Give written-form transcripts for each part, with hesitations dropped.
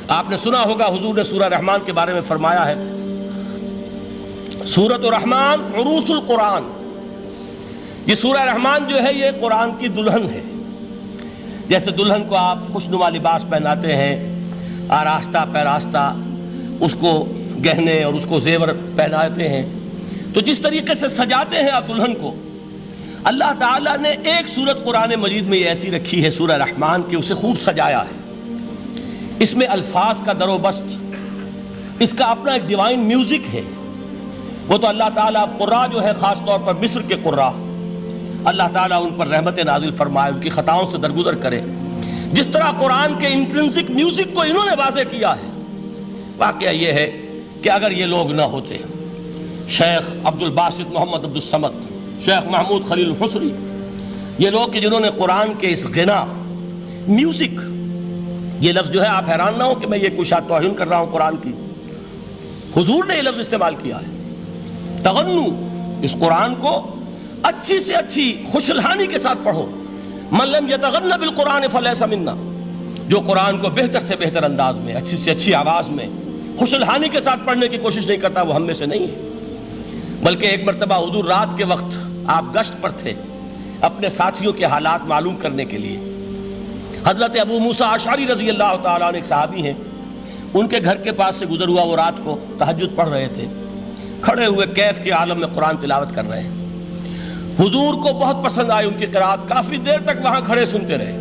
آپ نے سنا ہوگا حضور نے سورہ رحمان کے بارے میں فرمایا ہے، سورۃ الرحمن عروس القرآن، یہ سورہ رحمان جو ہے یہ قرآن کی دلہن ہے۔ جیسے دلہن کو آپ خوشنما لباس پہناتے ہیں، آراستہ پیراستہ اس کو گہنے اور اس کو زیور پہناتے ہیں، تو جس طریقے سے سجاتے ہیں آپ دلہن کو، اللہ تعالیٰ نے ایک سورت قرآن مجید میں یہ ایسی رکھی ہے سورہ رحمان کہ اسے خوب سجایا ہے۔ اس میں الفاظ کا در و بست، اس کا اپنا ایک ڈیوائن میوزک ہے۔ وہ تو اللہ تعالیٰ قراء جو ہے خاص طور پر مصر کے قراء، اللہ تعالیٰ ان پر رحمت نازل فرمائے، ان کی خطاؤں سے درگزر کرے۔ جس طرح قرآن کے انٹرنسک میوزک کو انہوں نے واضح کیا ہے، واقعہ یہ ہے کہ اگر یہ لوگ نہ ہوتے، شیخ عبد الباسط محمد عبد الصمد، شیخ محمود خلیل الحصری، یہ لوگ کہ جنہوں نے قرآن کے اس غنا میوزک، یہ لفظ جو ہے آپ حیران نہ ہو کہ میں یہ کوئی شاید توہین کر رہا ہوں قرآن کی، حضور نے یہ لفظ استعمال کیا ہے، تغنو، اس قرآن کو اچھی سے اچھی خوشلحانی کے ساتھ پڑھو۔ من لم یتغن بالقرآن فلیس منا، جو قرآن کو بہتر سے بہتر انداز میں، اچھی سے اچھی آواز میں، خوشلحانی کے ساتھ پڑھنے کی کوشش نہیں کرتا، وہ ہم میں سے نہیں ہے۔ بلکہ ایک مرتبہ حضور رات کے وقت آپ گشت پر تھے اپنے ساتھیوں کے حالات معلوم کرنے کے لیے۔ حضرت ابو موسیٰ اشعری رضی اللہ تعالیٰ عنہ ایک صحابی ہیں، ان کے گھر کے پاس سے گزر ہوا، وہ رات کو تہجد پڑھ رہے تھے، کھڑے ہوئے کیف کے عالم میں قرآن تلاوت کر رہے ہیں۔ حضور کو بہت پسند آئی ان کی قرات، کافی دیر تک وہاں کھڑے سنتے رہے۔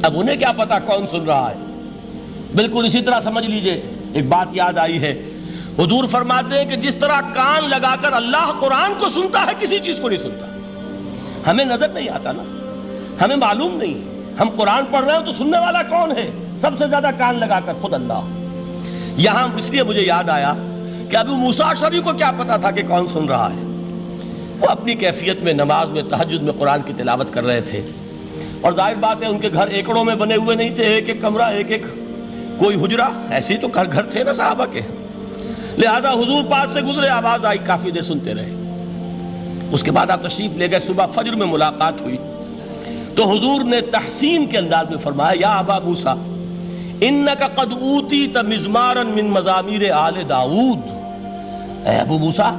اب انہیں کیا پتا کون سن رہا ہے، بالکل اسی طرح سمجھ لیجئے ایک بات یاد آئی ہے، حضور فرماتے ہیں کہ جس طرح کان لگا کر اللہ قرآن کو سنتا ہے کسی چیز کو نہیں سنتا۔ ہمیں نظر نہیں آتا نا، ہمیں معلوم نہیں، ہم قرآن پڑھ رہے ہیں تو سننے والا کون ہے؟ سب سے زیادہ کان لگا کر خود اللہ۔ یہاں اس لیے مجھے یاد آیا کہ ابو موسیٰ اشعری کو کیا پتا تھا کہ کون سن رہا ہے؟ وہ اپنی کیفیت میں نماز میں تہجد میں قرآن کی تلاوت کر رہے تھے، اور ظاہر بات ہے ان کے گھر ایکڑوں میں بنے ہوئے نہیں تھے، ایک ایک کمرہ، ایک ایک کوئی حجرہ، ایسے ہی تو گھر تھے نا صحابہ کے، لہذا حضور پاس سے گزرے، آواز آئی، کافی دیر سنتے رہے۔ اس کے بعد آپ تشریف لے گئے، صبح فجر میں ملاقات ہوئی تو حضور نے تحسین کے انداز میں فرمایا، یا ابا موسیٰ انک قد اوتیت مزمارا من مزامیر آل داؤد، اے ابو موسیٰ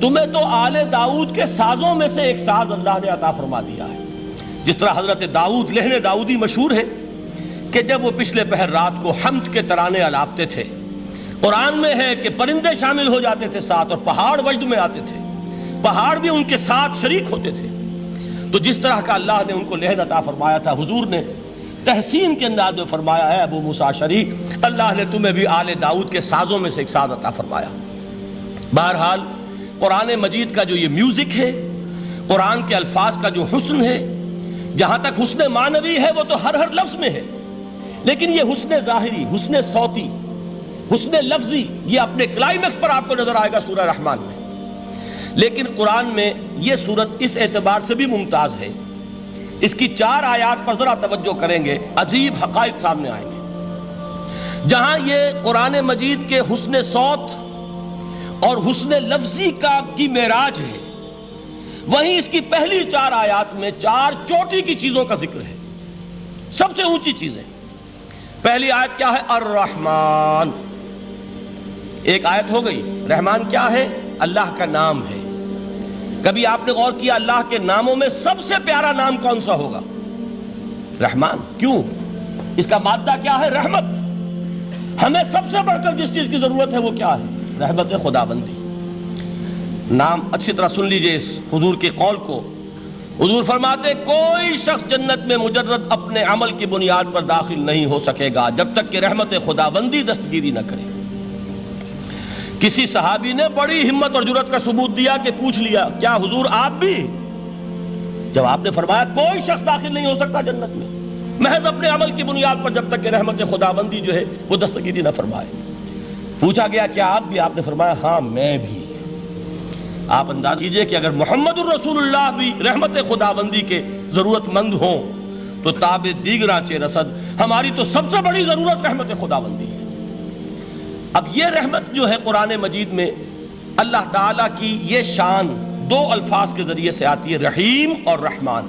تمہیں تو آل داؤد کے سازوں میں سے ایک ساز اللہ نے عطا فرما دیا ہے۔ جس طرح حضرت داؤد لہن داؤدی مشہور ہے کہ جب وہ پچھلے پہر رات کو حمد کے ترانے الاپتے تھے، قرآن میں ہے کہ پرندے شامل ہو جاتے تھے ساتھ، اور پہاڑ وجد میں آتے تھے، پہاڑ بھی ان کے ساتھ شریک ہوتے تھے۔ تو جس طرح کا اللہ نے ان کو لہن عطا فرمایا تھا، حضور نے تحسین کے انداز میں فرمایا ہے ابو موسیٰ اشعری، اللہ نے تمہیں بھی آل داؤد کے سازوں میں سے ایک ساز عطا فرمایا۔ بہرحال قرآن مجید کا جو یہ میوزک ہے، قرآن کے الفاظ کا جو حسن ہے، جہاں تک حسن معنوی ہے وہ تو ہر لفظ میں ہے، لیکن یہ حسن ظاہری، حسن صوتی، حسن لفظی، یہ اپنے کلائمیکس پر آپ کو نظر آئے گا سورہ رحمان میں۔ لیکن قرآن میں یہ سورت اس اعتبار سے بھی ممتاز ہے، اس کی 4 آیات پر ذرا توجہ کریں گے، عجیب حقائق سامنے آئیں گے۔ جہاں یہ قرآن مجید کے حسن صوت اور حسن لفظی کی معراج ہے، وہیں اس کی پہلی 4 آیات میں 4 چوٹی کی چیزوں کا ذکر ہے، سب سے اونچی چیزیں۔ پہلی آیت کیا ہے؟ الرحمن، ایک آیت ہو گئی۔ رحمان کیا ہے؟ اللہ کا نام ہے۔ کبھی آپ نے غور کیا اللہ کے ناموں میں سب سے پیارا نام کون سا ہوگا؟ رحمان۔ کیوں؟ اس کا مادہ کیا ہے؟ رحمت۔ ہمیں سب سے بڑھ کر جس چیز کی ضرورت ہے وہ کیا ہے؟ رحمت خداوندی۔ نام اچھی طرح سن لیجئے اس حضور کے قول کو۔ حضور فرماتے کوئی شخص جنت میں مجرد اپنے عمل کی بنیاد پر داخل نہیں ہو سکے گا جب تک کہ رحمت خداوندی دستگیری نہ کرے۔ کسی صحابی نے بڑی ہمت اور جرأت کا ثبوت دیا کہ پوچھ لیا، کیا حضور آپ بھی؟ جب آپ نے فرمایا کوئی شخص داخل نہیں ہو سکتا جنت میں محض اپنے عمل کی بنیاد پر جب تک کہ رحمت خداوندی جو ہے وہ دستگیری نہ فرمائے۔ پوچھا گیا کیا آپ بھی؟ آپ نے فرمایا ہاں میں بھی۔ آپ انداز کیجئے کہ اگر محمد الرسول اللہ بھی رحمت خداوندی کے ضرورت مند ہوں تو تاب دیگراں چے رسد، ہماری تو سب سے بڑی ضرورت رحمت خداوندی ہے۔ اب یہ رحمت جو ہے قرآن مجید میں اللہ تعالیٰ کی یہ شان 2 الفاظ کے ذریعے سے آتی ہے، رحیم اور رحمان،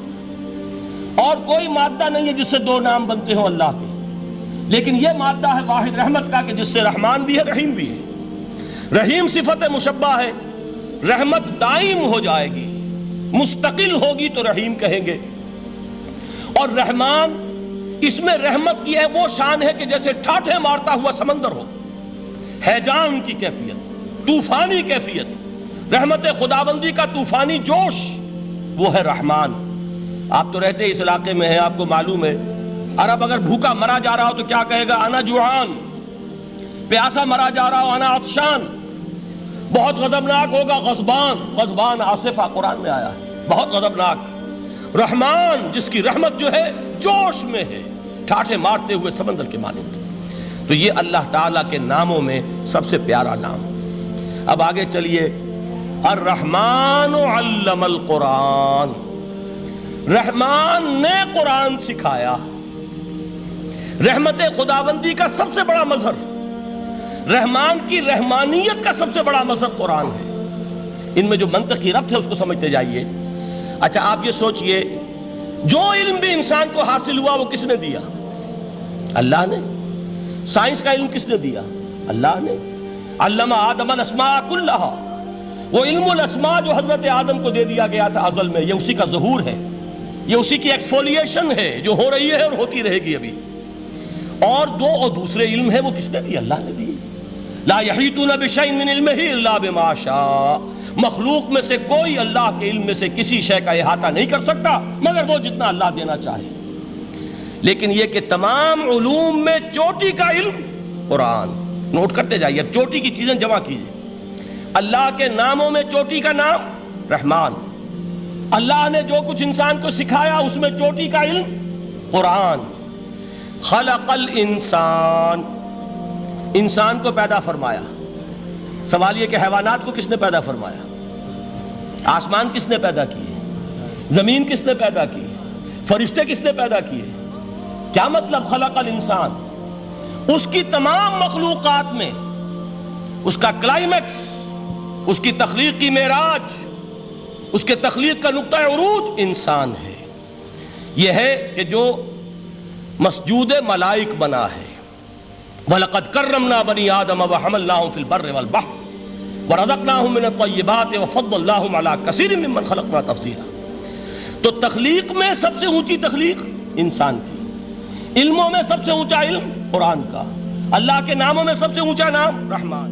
اور کوئی مادہ نہیں ہے جس سے 2 نام بنتے ہوں اللہ کے۔ لیکن یہ مادہ ہے واحد رحمت کا کہ جس سے رحمان بھی ہے رحیم بھی ہے۔ رحیم صفت مشبہ ہے، رحمت دائم ہو جائے گی، مستقل ہوگی تو رحیم کہیں گے، اور رحمان اس میں رحمت کی ہے وہ شان ہے کہ جیسے ٹھاٹھے مارتا ہوا سمندر ہو، ہیجان کی کیفیت، طوفانی کیفیت، رحمت خداوندی کا طوفانی جوش، وہ ہے رحمان۔ آپ تو رہتے اس علاقے میں ہیں، آپ کو معلوم ہے عرب اگر بھوکا مرا جا رہا ہو تو کیا کہے گا؟ انا جوعان۔ پیاسا مرا جا رہا ہو انا عطشان۔ بہت غضبناک ہوگا غضبان، غضبان آصفہ قرآن میں آیا ہے، بہت غضبناک۔ رحمان جس کی رحمت جو ہے جوش میں ہے، ٹھاٹھے مارتے ہوئے سمندر کے مانند۔ تو یہ اللہ تعالیٰ کے ناموں میں سب سے پیارا نام۔ اب آگے چلیے، الرحمن علم القرآن، رحمان نے قرآن سکھایا۔ رحمت خداوندی کا سب سے بڑا مظہر، رحمان کی رحمانیت کا سب سے بڑا مظہر قرآن ہے۔ ان میں جو منطقی ربط ہے اس کو سمجھتے جائیے۔ اچھا آپ یہ سوچئے، جو علم بھی انسان کو حاصل ہوا وہ کس نے دیا؟ اللہ نے۔ سائنس کا علم کس نے دیا؟ اللہ نے۔ علم آدم الاسماء کلہا، وہ علم الاسماء جو حضرت آدم کو دے دیا گیا تھا ازل میں، یہ اسی کا ظہور ہے، یہ اسی کی ایکسفولیشن ہے جو ہو رہی ہے اور ہوتی رہے گی ابھی۔ اور دوسرے علم ہے وہ کس نے دی؟ اللہ نے دی۔ لا یحیطون بشیء من علمہ الا بما شاء، مخلوق میں سے کوئی اللہ کے علم میں سے کسی شے کا احاطہ نہیں کر سکتا مگر وہ جتنا اللہ دینا چاہے۔ لیکن یہ کہ تمام علوم میں چوٹی کا علم قرآن، نوٹ کرتے جائیے، اب چوٹی کی چیزیں جمع کیجئے۔ اللہ کے ناموں میں چوٹی کا نام رحمان، اللہ نے جو کچھ انسان کو سکھایا اس میں چوٹی کا علم قرآن۔ خلق الانسان، انسان کو پیدا فرمایا۔ سوال یہ کہ حیوانات کو کس نے پیدا فرمایا؟ آسمان کس نے پیدا کیے؟ زمین کس نے پیدا کی؟ فرشتے کس نے پیدا کیے؟ کیا مطلب خلق الانسان؟ اس کی تمام مخلوقات میں اس کا کلائمیکس، اس کی تخلیق کی معراج، اس کے تخلیق کا نقطہ عروج انسان ہے۔ یہ ہے کہ جو مسجود ملائک بنا ہے۔ وَلَقَدْ كَرَّمْنَا بَنِي آدَمَ وَحَمَلْنَاهُمْ فِي الْبَرِّ وَالْبَحْرِ وَرَزَقْنَاهُمْ مِنَ الطَّيِّبَاتِ وَفَضَّلْنَاهُمْ عَلَى كَثِيرٍ مِّمَّنْ خَلَقْنَا تَفْضِيلًا۔ تو تخلیق میں سب سے اونچی تخلیق انسان کی، علموں میں سب سے اونچا علم قرآن کا، اللہ کے ناموں میں سب سے اونچا نام رحمان۔